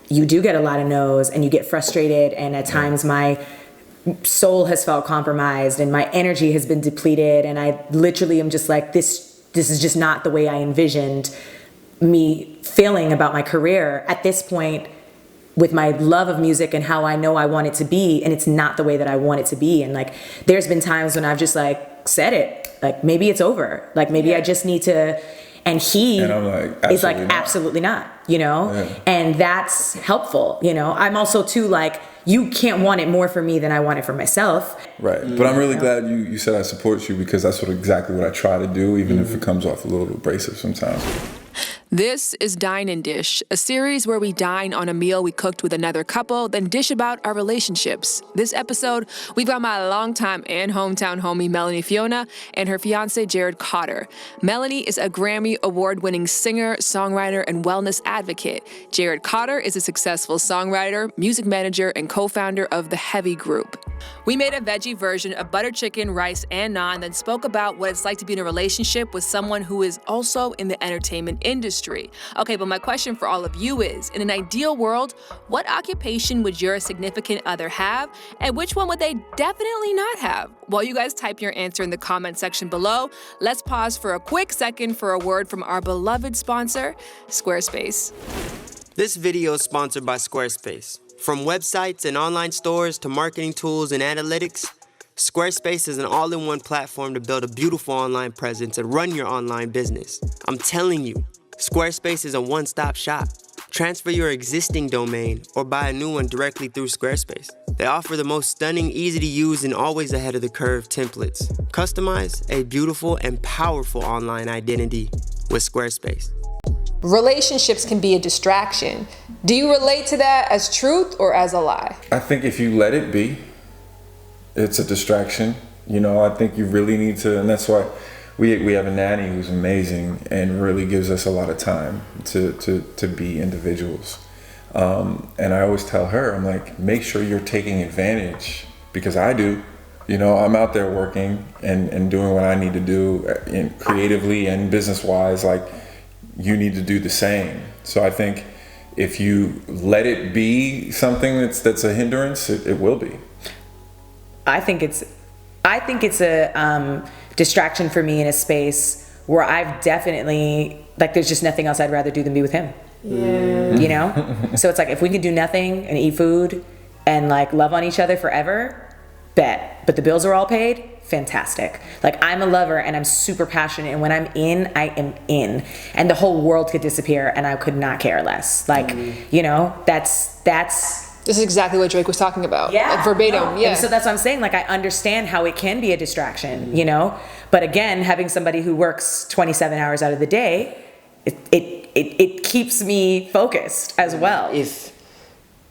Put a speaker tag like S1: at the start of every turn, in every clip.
S1: you do get a lot of no's and you get frustrated, and at times my soul has felt compromised and my energy has been depleted, and I literally am just like, this is just not the way I envisioned me feeling about my career at this point with my love of music and how I know I want it to be, and it's not the way that I want it to be. And like there's been times when I've just like said it, like maybe it's over, like maybe I just need to, and I'm like, is like absolutely not, you know? And that's helpful, you know? I'm also too like, you can't want it more for me than I want it for myself.
S2: Right. But I'm really glad you said I support you, because that's exactly what I try to do, even if it comes off a little abrasive sometimes.
S3: This is Dine and Dish, a series where we dine on a meal we cooked with another couple, then dish about our relationships. This episode, we've got my longtime and hometown homie, Melanie Fiona, and her fiance, Jared Cotter. Melanie is a Grammy award-winning singer, songwriter, and wellness advocate. Jared Cotter is a successful songwriter, music manager, and co-founder of The Heavy Group. We made a veggie version of butter chicken, rice, and naan, then spoke about what it's like to be in a relationship with someone who is also in the entertainment industry. Okay, but my question for all of you is, in an ideal world, what occupation would your significant other have, and which one would they definitely not have? While you guys type your answer in the comment section below, let's pause for a quick second for a word from our beloved sponsor, Squarespace.
S4: This video is sponsored by Squarespace. From websites and online stores to marketing tools and analytics, Squarespace is an all-in-one platform to build a beautiful online presence and run your online business. I'm telling you, Squarespace is a one-stop shop. Transfer your existing domain or buy a new one directly through Squarespace. They offer the most stunning, easy-to-use, and always ahead-of-the-curve templates. Customize a beautiful and powerful online identity with Squarespace.
S3: Relationships can be a distraction. Do you relate to that as truth or as a lie?
S2: I think if you let it be, it's a distraction. You know, I think you really need to, and that's why we have a nanny who's amazing and really gives us a lot of time to be individuals. And I always tell her, I'm like, make sure you're taking advantage, because I do. You know, I'm out there working and doing what I need to do creatively and business-wise. Like, you need to do the same. So I think if you let it be something that's a hindrance, it will be.
S1: I think it's a distraction for me in a space where I've definitely, like, there's just nothing else I'd rather do than be with him. Yeah. You know? So it's like, if we can do nothing and eat food and like love on each other forever, bet. But the bills are all paid, fantastic. Like, I'm a lover and I'm super passionate, and when I'm in, I am in. And the whole world could disappear and I could not care less. Like, you know, that's
S3: This is exactly what Drake was talking about.
S1: Yeah.
S3: Like verbatim.
S1: No.
S3: Yeah.
S1: And so that's what I'm saying. Like, I understand how it can be a distraction, you know? But again, having somebody who works 27 hours out of the day, it keeps me focused as well.
S4: If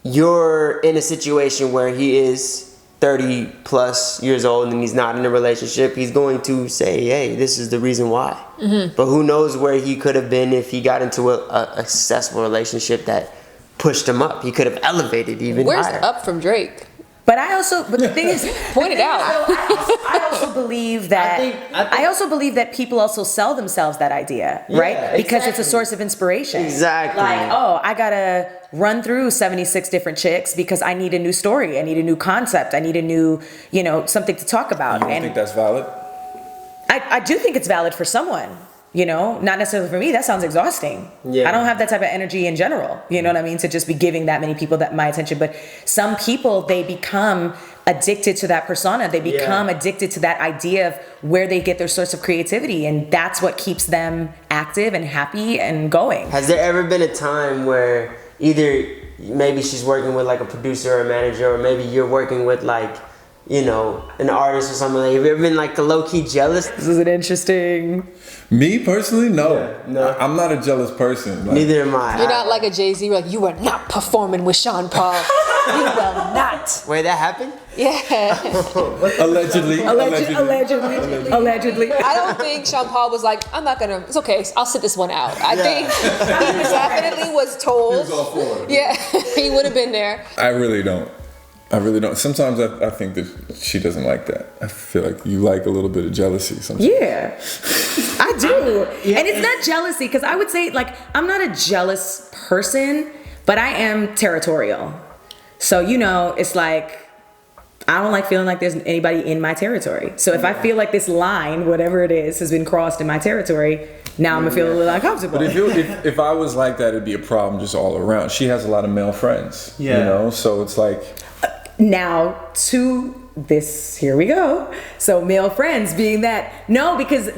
S4: you're in a situation where he is 30 plus years old and he's not in a relationship, he's going to say, hey, this is the reason why. But who knows where he could have been if he got into a successful relationship that pushed him up. He could have elevated even
S3: Where's
S4: higher.
S3: up from Drake?
S1: But the thing is,
S3: Point it out.
S1: I also believe that I also believe that people also sell themselves that idea, right? Because it's a source of inspiration.
S4: Exactly.
S1: Like, oh, I gotta run through 76 different chicks because I need a new story, I need a new concept, I need a new, you know, something to talk about.
S2: You don't think that's valid?
S1: I do think it's valid for someone. You know, not necessarily for me. That sounds exhausting. Yeah. I don't have that type of energy in general. You know what I mean? To just be giving that many people my attention. But some people, they become addicted to that persona. They become addicted to that idea of where they get their source of creativity. And that's what keeps them active and happy and going.
S4: Has there ever been a time where either maybe she's working with like a producer or a manager, or maybe you're working with like, you know, an artist or something? Like, have you ever been like low-key jealous?
S1: This is an interesting...
S2: Me personally, no.
S4: Yeah, no.
S2: I'm not a jealous person. Like,
S4: neither am I.
S3: You're not like a Jay-Z, you're like, you are not performing with Sean Paul. You will not.
S4: Wait, that happened?
S3: Yeah.
S2: Allegedly.
S3: I don't think Sean Paul was like, I'm not gonna, it's okay, I'll sit this one out. I think he definitely was told.
S2: He was all for it.
S3: Yeah, he would have been there.
S2: I really don't. Sometimes I think that she doesn't like that. I feel like you like a little bit of jealousy sometimes.
S1: Yeah, I do. And it's not jealousy, because I would say, like, I'm not a jealous person, But I am territorial. So, you know, it's like, I don't like feeling like there's anybody in my territory. So if I feel like this line, whatever it is, has been crossed in my territory, now I'm gonna feel a little uncomfortable.
S2: But if I was like that, it'd be a problem just all around. She has a lot of male friends, you know, so it's like.
S1: Now to this, here we go. So male friends being that, no, because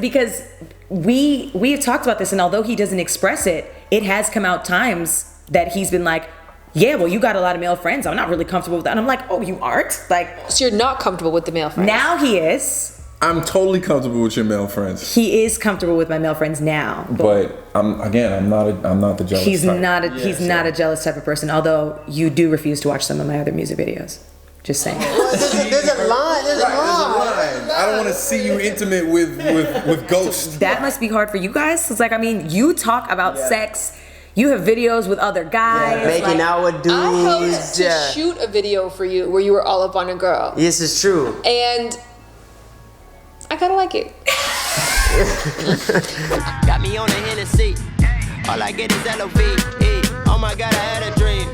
S1: we have talked about this, and although he doesn't express it, it has come out times that he's been like, yeah, well, you got a lot of male friends. I'm not really comfortable with that. And I'm like, oh, you aren't? Like,
S3: So you're not comfortable with the male friends?
S1: now he is.
S2: I'm totally comfortable with your male friends.
S1: He is comfortable with my male friends now.
S2: But I'm not the jealous
S1: He's
S2: type.
S1: not a jealous type of person, although you do refuse to watch some of my other music videos. Just saying.
S4: There's a line.
S2: I don't want to see you intimate with ghosts.
S1: That must be hard for you guys. It's like, I mean, you talk about sex. You have videos with other guys.
S4: Making out with dudes.
S3: I helped to shoot a video for you where you were all up on a girl.
S4: Yes, it's true.
S3: And I kind of like it.
S4: Got me on a Hennessy. All I get is L-O-V-E. Oh my God, I had a dream.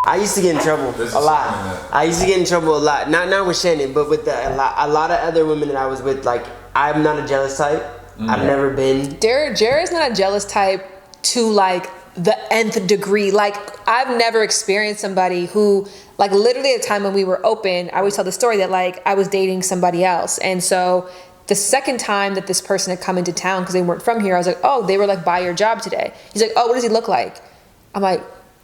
S4: I used to get in trouble a lot. Not with Shannon, but with a lot of other women that I was with. Like, I'm not a jealous type. I've never been.
S3: Jared's not a jealous type to like the nth degree. Like, I've never experienced somebody who, like, literally at the time when we were open, I always tell the story that like I was dating somebody else, and so the second time that this person had come into town because they weren't from here, I was like, oh, they were like by your job today. He's like, oh, what does he look like? I'm like,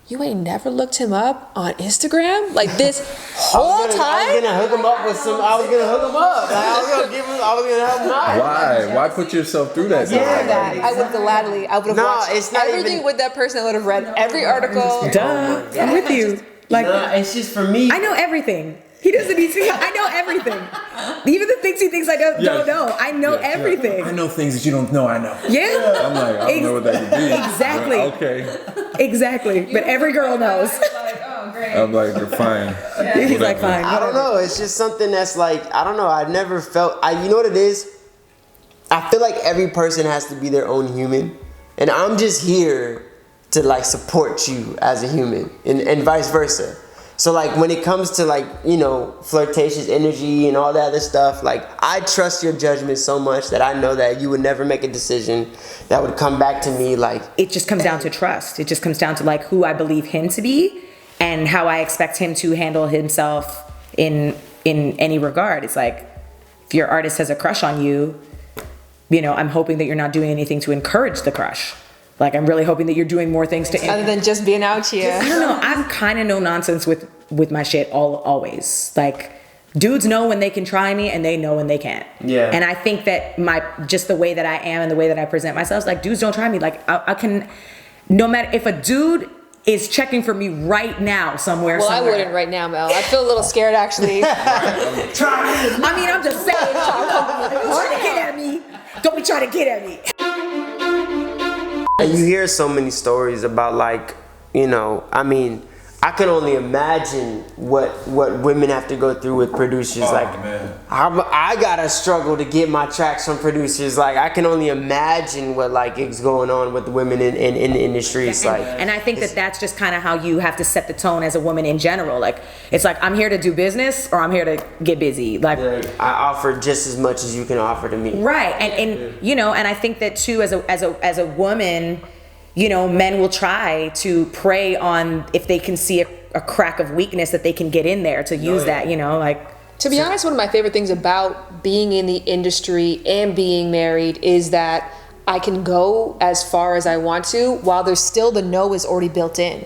S3: you ain't never looked him up on Instagram? Like, this whole time?
S4: I was gonna hook him up with some. I was gonna hook him up. Like, I was gonna help him out.
S2: Why put yourself through that?
S3: I would gladly. I would have watched
S4: it's not
S3: everything
S4: even,
S3: with that person. I would have read every article.
S1: Duh, I'm with you. Like,
S4: it's just for me.
S1: I know everything. He doesn't need to. I know everything. Even the things he thinks I don't know. I know everything.
S2: I know things that you don't know. I know.
S1: Yeah.
S2: I'm like, I don't know what that would be.
S1: Exactly.
S2: Okay.
S1: Exactly. But every girl knows.
S2: I'm like, you're fine.
S1: He's like, fine.
S4: I don't know. It's just something that's like, I don't know. I've never felt. You know what it is? I feel like every person has to be their own human, and I'm just here to like support you as a human, and vice versa. So like when it comes to like, you know, flirtatious energy and all that other stuff, like I trust your judgment so much that I know that you would never make a decision that would come back to me like.
S1: It just comes down to trust. It just comes down to like who I believe him to be and how I expect him to handle himself in any regard. It's like, if your artist has a crush on you, you know, I'm hoping that you're not doing anything to encourage the crush. Like, I'm really hoping that you're doing more things to.
S3: Other than just being out here.
S1: I don't know. I'm kind of no nonsense with my shit always. Like, dudes know when they can try me and they know when they can't.
S4: Yeah.
S1: And I think that just the way that I am and the way that I present myself, like, dudes don't try me. Like, I can, no matter if a dude is checking for me right now somewhere.
S3: Well, I wouldn't right now, Mel. I feel a little scared actually.
S1: I mean, I'm just saying. Don't try to get at me. Don't be trying to get at me.
S4: And you hear so many stories about like, you know, I mean, I can only imagine what women have to go through with producers. I gotta struggle to get my tracks from producers. Like, I can only imagine what like is going on with women in the industry. It's like,
S1: and I think that that's just kind of how you have to set the tone as a woman in general. Like, it's like, I'm here to do business or I'm here to get busy. Like,
S4: I offer just as much as you can offer to me.
S1: Right, and you know, and I think that too, as a woman, you know, men will try to prey on if they can see a crack of weakness that they can get in there to use that, you know, like.
S3: To be honest, one of my favorite things about being in the industry and being married is that I can go as far as I want to while there's still the no is already built in.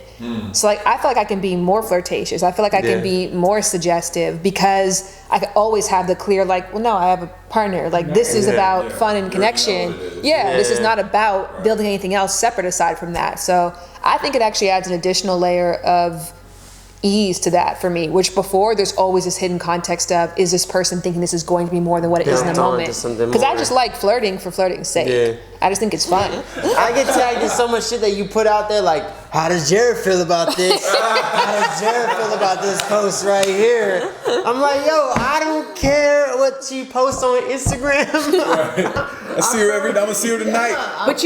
S3: So like, I feel like I can be more flirtatious. I feel like I can be more suggestive because I can always have the clear like, well, no, I have a partner. Like, this is about fun and connection. This is not about building anything else separate aside from that. So I think it actually adds an additional layer of ease to that for me, which before there's always this hidden context of, is this person thinking this is going to be more than what it is in the moment? Because I just like flirting for flirting's sake. I just think it's fun.
S4: I get tagged in so much shit that you put out there, like, how does Jared feel about this? How does Jared feel about this post right here? I'm like, yo, I don't care what she posts on Instagram.
S2: I see her every day. I'm gonna see her tonight.
S1: But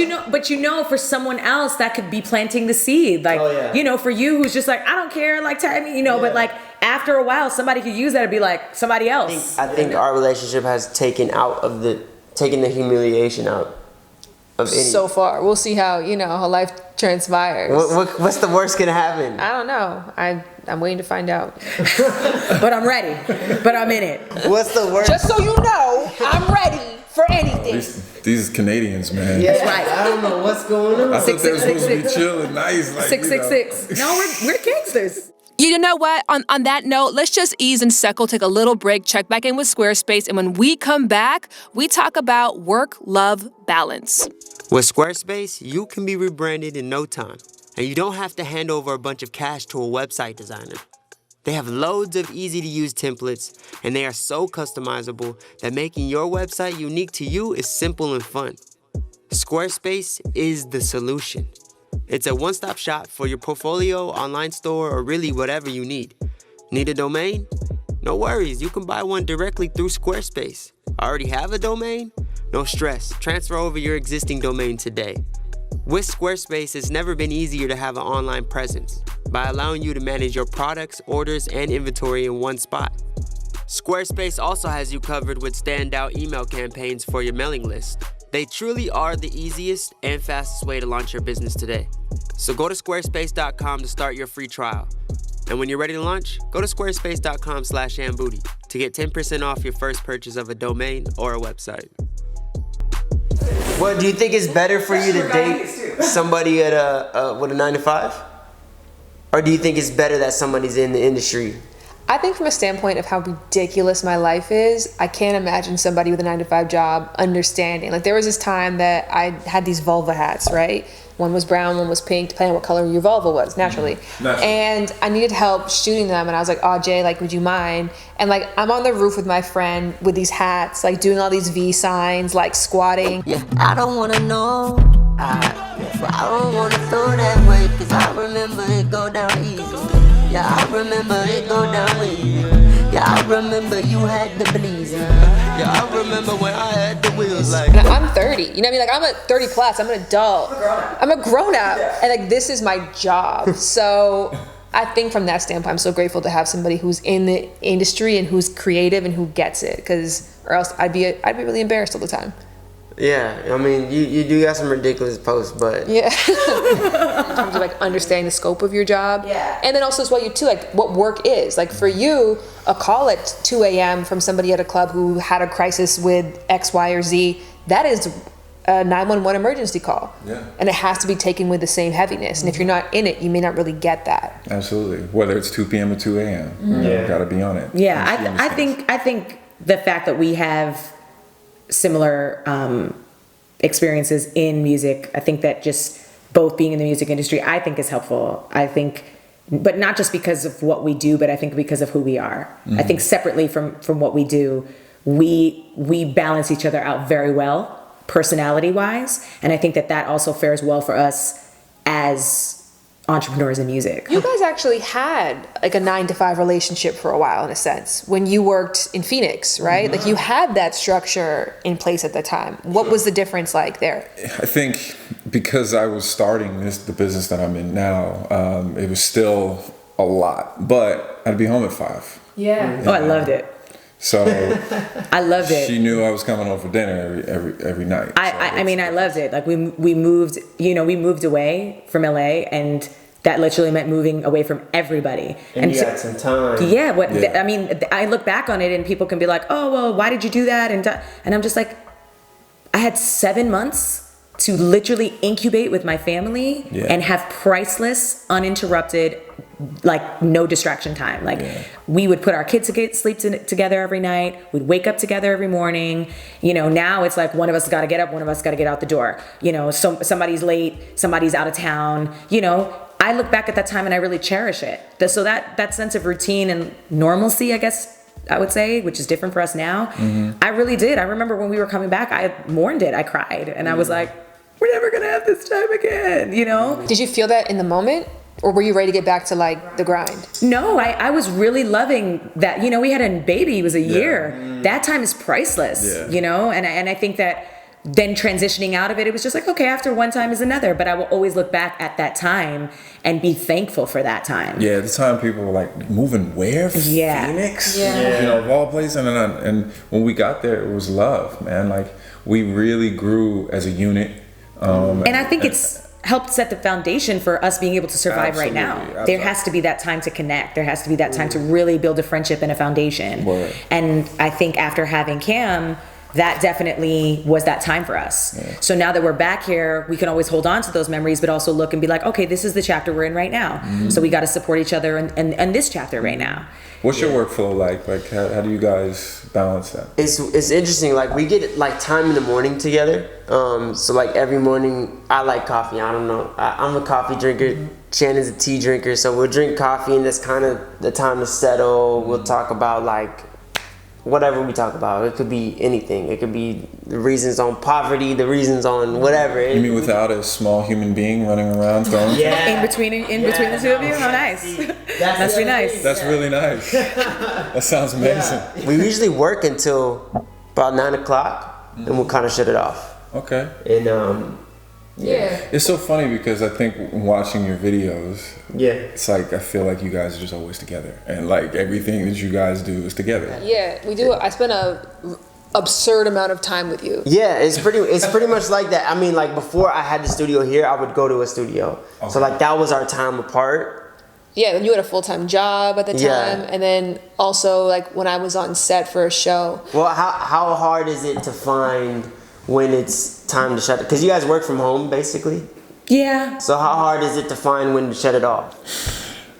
S1: you know, for someone else that could be planting the seed. Like, you know, for you who's just like, I don't care, like tag me, you know, but like after a while somebody could use that and be like somebody else.
S4: I think our relationship has taken the humiliation out of any.
S3: So far, we'll see how how life transpires.
S4: What's the worst gonna happen?
S3: I don't know. I'm waiting to find out.
S1: But I'm ready. But I'm in it.
S4: What's the worst?
S3: Just so you know, I'm ready for anything.
S2: These Canadians, man.
S4: Yeah,
S1: That's right.
S4: I don't know what's going on.
S2: I thought they were supposed to be chilling, nice, like
S1: 666. No, we're gangsters.
S3: You know what? On that note, let's just ease and suckle, take a little break, check back in with Squarespace, and when we come back, we talk about work-love balance.
S4: With Squarespace, you can be rebranded in no time, and you don't have to hand over a bunch of cash to a website designer. They have loads of easy-to-use templates, and they are so customizable that making your website unique to you is simple and fun. Squarespace is the solution. It's a one-stop shop for your portfolio, online store, or really whatever you need. Need a domain? No worries, you can buy one directly through Squarespace. Already have a domain? No stress, transfer over your existing domain today. With Squarespace, it's never been easier to have an online presence by allowing you to manage your products, orders, and inventory in one spot. Squarespace also has you covered with standout email campaigns for your mailing list. They truly are the easiest and fastest way to launch your business today. So go to squarespace.com to start your free trial. And when you're ready to launch, go to squarespace.com/ShanBooty to get 10% off your first purchase of a domain or a website. What do you think is better for you to date somebody at with a 9-to-5? Or do you think it's better that somebody's in the industry?
S3: I think from a standpoint of how ridiculous my life is, I can't imagine somebody with a 9-to-5 job understanding. Like there was this time that I had these vulva hats, right? One was brown, one was pink, depending on what color your vulva was, naturally. And I needed help shooting them, and I was like, oh, Jay, like, would you mind? And like, I'm on the roof with my friend with these hats, like doing all these V signs, like squatting.
S5: Yeah, I don't wanna know. I don't wanna throw that way, cause I remember it go down easy. Yeah, I remember it go down easy. Yeah, I remember you had the bleeding. Yeah, I remember when I had the wheels like.
S3: And I'm 30, you know what I mean? Like I'm at 30 plus, I'm an adult. I'm a grown up. And like this is my job. So I think from that standpoint, I'm so grateful to have somebody who's in the industry and who's creative and who gets it. Or else I'd be really embarrassed all the time.
S4: Yeah, I mean, you do got some ridiculous posts, but...
S3: Yeah. In terms of like understanding the scope of your job.
S1: Yeah.
S3: And then also as well, you too, like what work is. Like for you, a call at 2 a.m. from somebody at a club who had a crisis with X, Y, or Z, that is a 911 emergency call.
S2: Yeah.
S3: And it has to be taken with the same heaviness. And if you're not in it, you may not really get that.
S2: Absolutely. Whether it's 2 p.m. or 2 a.m. You gotta be on it.
S1: Yeah, I think the fact that we have similar experiences in music, I think that just both being in the music industry, I think is helpful. I think, but not just because of what we do, but I think because of who we are. I think separately from what we do, we balance each other out very well, personality wise, and I think that also fares well for us as entrepreneurs in music.
S3: You guys actually had like a 9-to-5 relationship for a while in a sense when you worked in Phoenix, right? Like you had that structure in place at the time. What was the difference like there?
S2: I think because I was starting the business that I'm in now, it was still a lot, but I'd be home at 5.
S1: Yeah. Oh, I loved it.
S2: So
S1: I loved it.
S2: She knew I was coming home for dinner every night.
S1: I mean, I loved it. Like we moved, we moved away from LA, and that literally meant moving away from everybody.
S4: And you got some time.
S1: Yeah. I mean, I look back on it, and people can be like, "Oh, well, why did you do that?" And I'm just like, I had 7 months to literally incubate with my family and have priceless, uninterrupted, like no distraction time. Like we would put our kids to sleep together every night. We'd wake up together every morning. Now it's like one of us got to get up, one of us got to get out the door. So somebody's late, somebody's out of town. I look back at that time and I really cherish it. So that sense of routine and normalcy, I guess I would say, which is different for us now. I really did. I remember when we were coming back, I mourned it. I cried, and I was like, we're never gonna have this time again, you know?
S3: Did you feel that in the moment? Or were you ready to get back to like the grind?
S1: No, I was really loving that. You know, we had a baby, he was a year. That time is priceless, you know? And I think that then transitioning out of it, it was just like, okay, after one time is another. But I will always look back at that time and be thankful for that time.
S2: Yeah, at the time people were like, moving where?
S1: Yeah.
S2: Phoenix?
S1: Yeah.
S2: You know, of all places. And when we got there, it was love, man. Like, we really grew as a unit.
S1: And I think it's helped set the foundation for us being able to survive right now.
S2: Absolutely.
S1: There has to be that time to connect. There has to be that time to really build a friendship and a foundation.
S2: Word.
S1: And I think after having Cam, that definitely was that time for us.
S2: Yeah.
S1: So now that we're back here, we can always hold on to those memories, but also look and be like, okay, this is the chapter we're in right now. So we got to support each other in this chapter right now.
S2: What's your workflow like? Like, how do you guys balance that?
S4: It's interesting. Like, we get like time in the morning together. So like every morning, I like coffee. I don't know. I'm a coffee drinker. Shan is a tea drinker. So we'll drink coffee, and that's kind of the time to settle. We'll talk about like whatever we talk about. It could be anything. It could be the reasons on poverty, the reasons on whatever.
S2: You mean without a small human being running around throwing?
S1: In between the two of you? How nice. That's really nice.
S2: That's really nice. That sounds amazing.
S4: We usually work until about 9 o'clock, and we'll kind of shut it off.
S2: Okay.
S4: And
S2: It's so funny because I think watching your videos,
S4: yeah.
S2: it's like I feel like you guys are just always together, and like everything that you guys do is together.
S3: Yeah, we do. I spend a absurd amount of time with you.
S4: Yeah, it's pretty much like that. I mean, like before I had the studio here, I would go to a studio.
S2: Okay.
S4: So like that was our time apart.
S3: Yeah, and you had a full-time job at the time,
S4: Yeah.
S3: and then also like when I was on set for a show.
S4: Well, how hard is it to find when it's time to shut it? Because you guys work from home basically.
S1: Yeah.
S4: So how hard is it to find when to shut it off?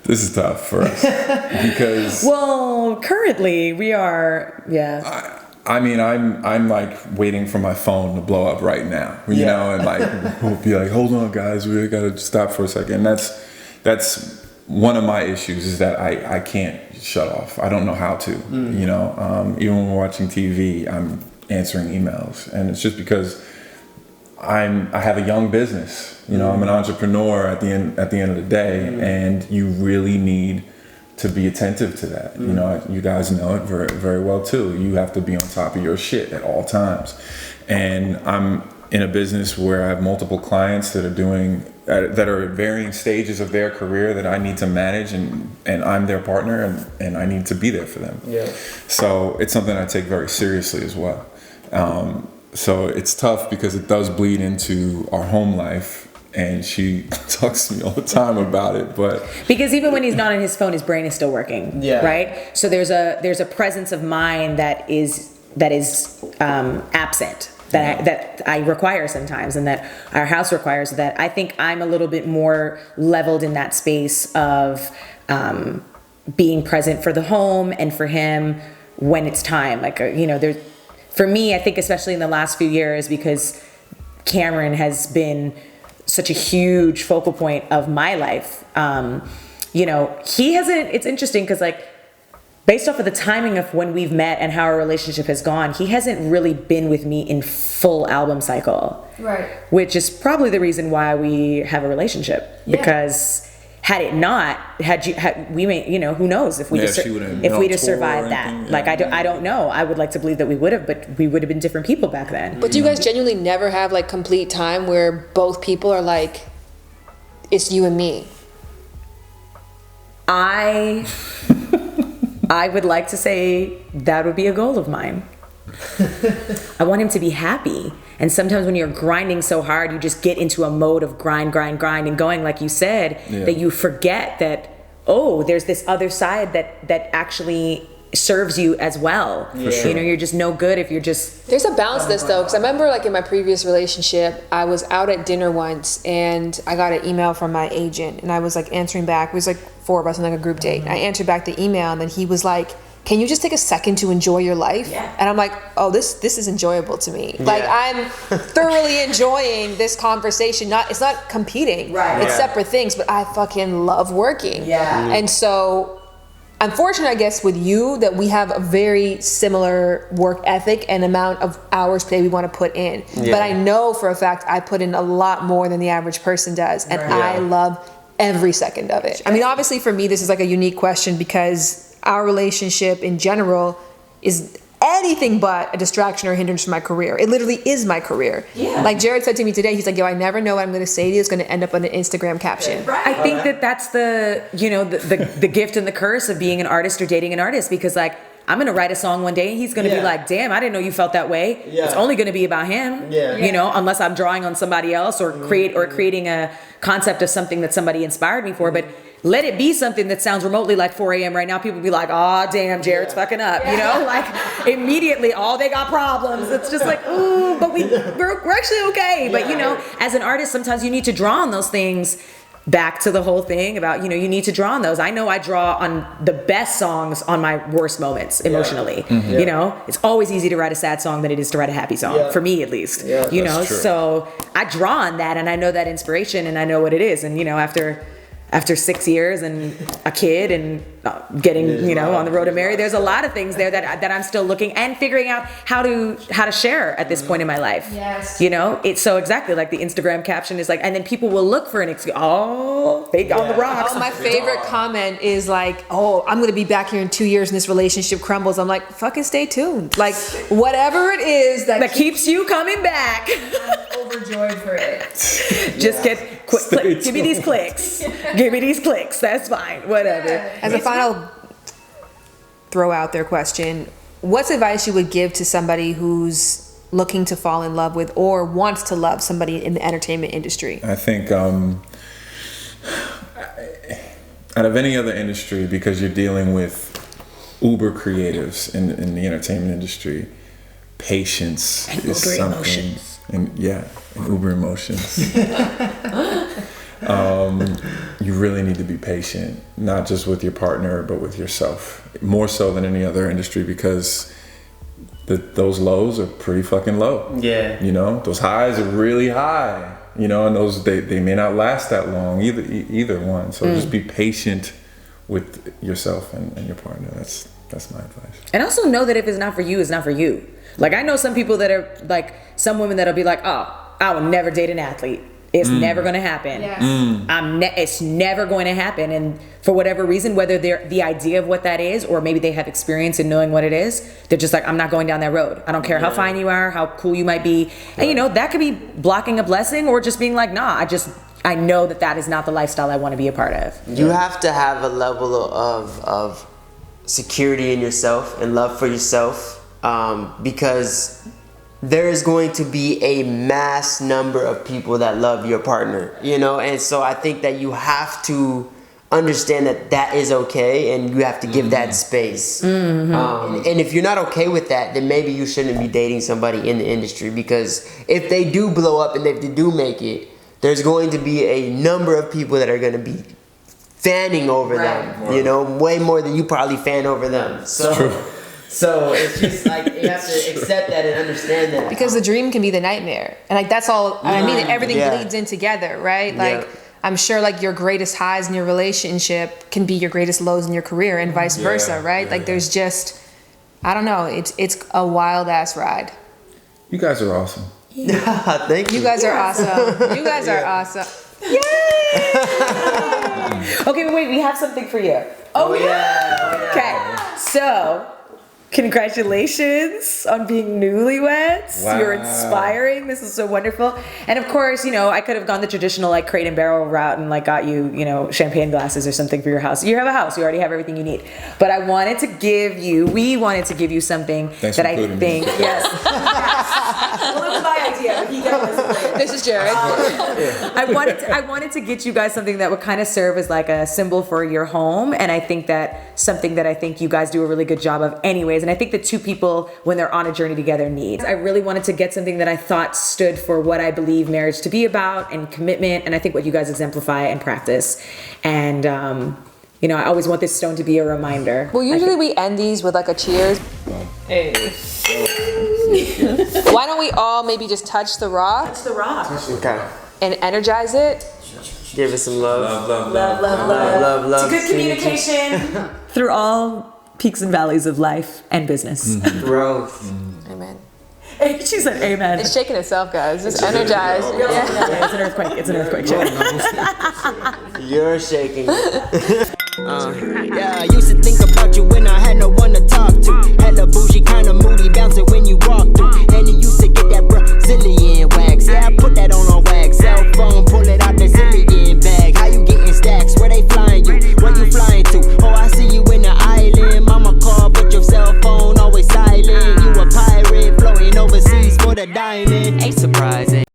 S2: This is tough for us because
S1: Well, currently we are,
S2: I mean, I'm like waiting for my phone to blow up right now, you know, and like we'll be like, hold on, guys, we gotta stop for a second. That's one of my issues is that I can't shut off. I don't know how to, you know. Even when we're watching TV, I'm answering emails, and it's just because I have a young business, you know. I'm an entrepreneur at the end of the day, and you really need to be attentive to that. You know, you guys know it very, very well too. You have to be on top of your shit at all times. And I'm in a business where I have multiple clients that are at varying stages of their career that I need to manage, and I'm their partner, and I need to be there for them.
S4: Yeah.
S2: So it's something I take very seriously as well. So it's tough because it does bleed into our home life, and she talks to me all the time about it. But
S1: because even when he's not on his phone, his brain is still working.
S4: Yeah.
S1: Right. So there's a presence of mind that is absent that I require sometimes, and that our house requires. That I think I'm a little bit more leveled in that space of being present for the home and for him when it's time. Like you know, there's for me, I think especially in the last few years, because Cameron has been such a huge focal point of my life. You know, he hasn't, it's interesting because like, based off of the timing of when we've met and how our relationship has gone, he hasn't really been with me in full album cycle.
S3: Right.
S1: Which is probably the reason why we have a relationship.
S3: Yeah.
S1: Because had it not, we may, you know, who knows if we'd have survived that. Like I don't know. I would like to believe that we would have, but we would have been different people back then.
S3: But do you guys genuinely never have like complete time where both people are like, it's you and me?
S1: I would like to say that would be a goal of mine. I want him to be happy. And sometimes when you're grinding so hard, you just get into a mode of grind and going, like you said, that you forget that, oh, there's this other side that actually serves you as well.
S2: Sure.
S1: You know, you're just no good if you're just...
S3: There's a balance to this though, because I remember like in my previous relationship, I was out at dinner once and I got an email from my agent and I was like answering back. It was like 4 of us on like a group date. I answered back the email and then he was like, can you just take a second to enjoy your life? Yeah. And I'm like, oh, this is enjoyable to me. Like I'm thoroughly enjoying this conversation. It's not competing. Right. It's separate things, but I fucking love working. Yeah. And so I'm fortunate, I guess, with you that we have a very similar work ethic and amount of hours per day we want to put in.
S4: Yeah.
S3: But I know for a fact I put in a lot more than the average person does, and I love every second of it. I mean, obviously for me, this is like a unique question because our relationship in general is anything but a distraction or hindrance to my career. It literally is my career. Yeah. Like Jared said to me today, he's like, yo, I never know what I'm going to say to you. It's going to end up on an Instagram caption.
S1: I think that's the, you know, the gift and the curse of being an artist or dating an artist, because like, I'm going to write a song one day and he's going to be like, damn, I didn't know you felt that way. Yeah. It's only going to be about him, you know, unless I'm drawing on somebody else or creating a concept of something that somebody inspired me for. But let it be something that sounds remotely like 4 a.m. right now. People be like, oh, damn, Jared's fucking up, you know, like immediately, they got problems. It's just like, ooh, but we're actually okay. But, you know, as an artist, sometimes you need to draw on those things. Back to the whole thing about, you know, you need to draw on those. I know I draw on the best songs on my worst moments emotionally. You know, it's always easy to write a sad song than it is to write a happy song, for me at least. You know, so I draw on that and I know that inspiration and I know what it is. And, you know, after 6 years and a kid and getting, you know, on the road to marry, there's a lot of things there that I'm still looking and figuring out how to share at this point in my life. Yes. You know, it's so exactly like the Instagram caption is like, and then people will look for an excuse. Oh, they on the rocks.
S3: Oh, my favorite comment is like, oh, I'm going to be back here in 2 years and this relationship crumbles. I'm like, fucking stay tuned. Like whatever it is that
S1: keeps you coming back.
S3: I'm overjoyed for it.
S1: Just give me these clicks. Give me these clicks. That's fine. Whatever.
S3: As a final throw out there question, what's advice you would give to somebody who's looking to fall in love with or wants to love somebody in the entertainment industry?
S2: I think out of any other industry, because you're dealing with uber creatives in the entertainment industry, patience
S1: and
S2: is
S1: uber
S2: something.
S1: Emotions.
S2: And uber emotions. You really need to be patient, not just with your partner, but with yourself. More so than any other industry, because those lows are pretty fucking low. Yeah. You know, those highs are really high. You know, and those they may not last that long, either one. So just be patient with yourself and your partner. That's my advice.
S1: And also know that if it's not for you, it's not for you. Like I know some people that are like, some women that'll be like, oh, I will never date an athlete. It's never going to happen. Yes. It's never going to happen. And for whatever reason, whether they're the idea of what that is, or maybe they have experience in knowing what it is, they're just like, I'm not going down that road. I don't care how fine you are, how cool you might be. And you know, that could be blocking a blessing or just being like, nah, I know that is not the lifestyle I want to be a part of.
S4: You have to have a level of security in yourself and love for yourself, because there is going to be a mass number of people that love your partner, you know? And so I think that you have to understand that is okay, and you have to give that space. And if you're not okay with that, then maybe you shouldn't be dating somebody in the industry, because if they do blow up and if they do make it, there's going to be a number of people that are going to be fanning over them, you know, way more than you probably fan over them. So it's just like you have to accept that and understand that.
S3: Because the dream can be the nightmare. And like that's all I mean, everything bleeds in together, right? Like I'm sure like your greatest highs in your relationship can be your greatest lows in your career and vice versa, right? Like there's just, I don't know, it's a wild ass ride.
S2: You guys are awesome.
S4: Thank you.
S3: You guys are awesome. You guys are awesome. Yay!
S1: Okay, wait, we have something for you.
S4: Oh yeah.
S1: Okay, so congratulations on being newlyweds.
S2: Wow.
S1: You're inspiring. This is so wonderful. And of course, you know, I could have gone the traditional like crate and barrel route and like got you, you know, champagne glasses or something for your house. You have a house. You already have everything you need. But we wanted to give you something that I think, yes. Well, it was my idea, but he got this.
S3: This is Jared.
S1: I wanted to get you guys something that would kind of serve as like a symbol for your home. And I think that something that I think you guys do a really good job of anyways. And I think that two people, when they're on a journey together, need. I really wanted to get something that I thought stood for what I believe marriage to be about and commitment. And I think what you guys exemplify and practice. And, you know, I always want this stone to be a reminder.
S3: Well, usually we end these with like a cheers. Hey. Why don't we all maybe just touch the rock?
S1: Touch the rock.
S4: Okay.
S3: And energize it.
S4: Give us some love.
S1: Love. It's a good communication through all peaks and valleys of life and business.
S4: Growth.
S3: Amen.
S1: She said amen.
S3: It's shaking itself, guys. Just energized.
S1: Yeah, it's an earthquake. It's an earthquake.
S4: You're shaking.
S5: Yeah, I used to think about you when I had no one to talk to. Hella bougie, kinda moody, bouncing when you walk through. And you used to get that Brazilian wax. Yeah, I put that on wax. Cell phone, pull it out the zillion bag. How you getting stacks? Where they flying you? Where you flying to? Oh, I see you in the island. Mama call, but your cell phone always silent. You a pirate floating overseas for the diamond. Ain't surprising.